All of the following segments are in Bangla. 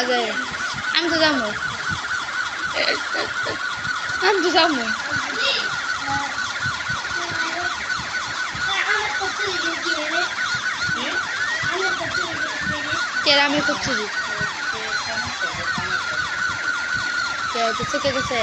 যায় আমি তো যাবো আমি তো যাবো আমি করছি কে গেছে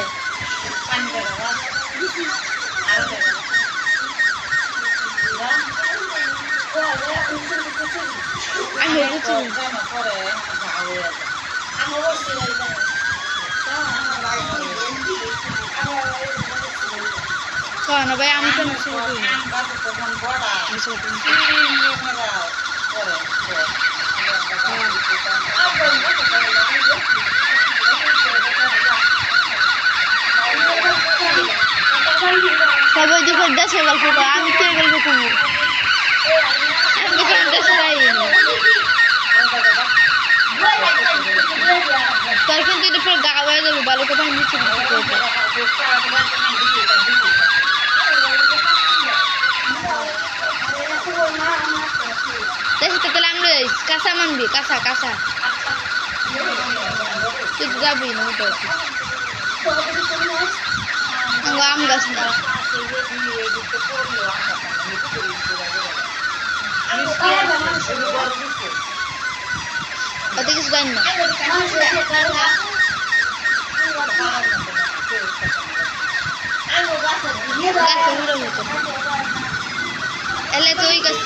না ভাই আমি তো সবাই যখন দেশে গল্প করে আমি কে গল্প করবো দেশে যাইনি তোর কিন্তু এটা পুরো গা হয়ে যাবে ভালো কথা আমি দিচ্ছি তাহলে আমরা কাঁচা মানবি কাঁচা তুই তো যাবি না আম গাছ না অত কিছু জানি না এলে তো ওই গাছ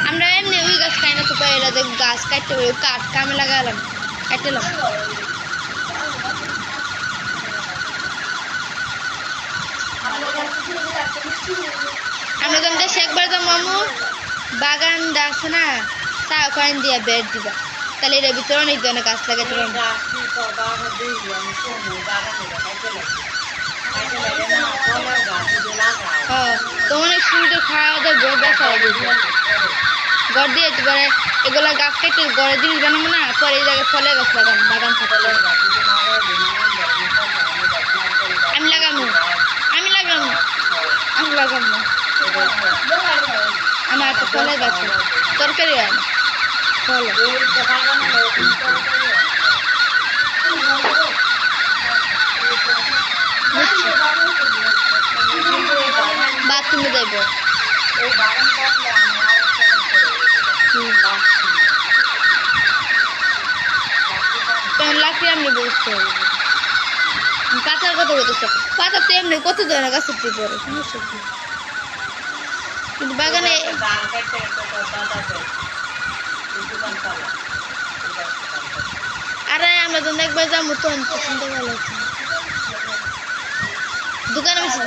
আমরা এমনি ওই গাছ খাই না তো এরা গাছ কাটতে ওই কাঠ কামে লাগালাম কাটলাম আমরা যখন দেশে একবার তো মামু বাগানটা আছে না তা ওখান দিয়ে বেড দিবা তাহলে এর ভিতরে অনেক ধরনের গাছ লাগাতে পারবো তো অনেক সুন্দর খাওয়া দাওয়া ঘর দেখা ঘর দিয়ে এবারে এগুলা গাছ কেটে ঘরে জিনিস বানাবো না পরে এই জায়গায় ফলের গাছ লাগাবো বাগান থাকে আমি লাগাবো আমার একটা ফলের গাছ তরকারি হয় ফল বাথরুমে যাইব লাকড়ি আমি বসতে হবে পাতার কথা বলতেছে পাতা তো এমনি কত ধরনের গাছের পরে সমস্যা কি কিন্তু বাগানে আরে আমরা তো একবার যাবো তো চিন্তা ভালো দোকানে বেশি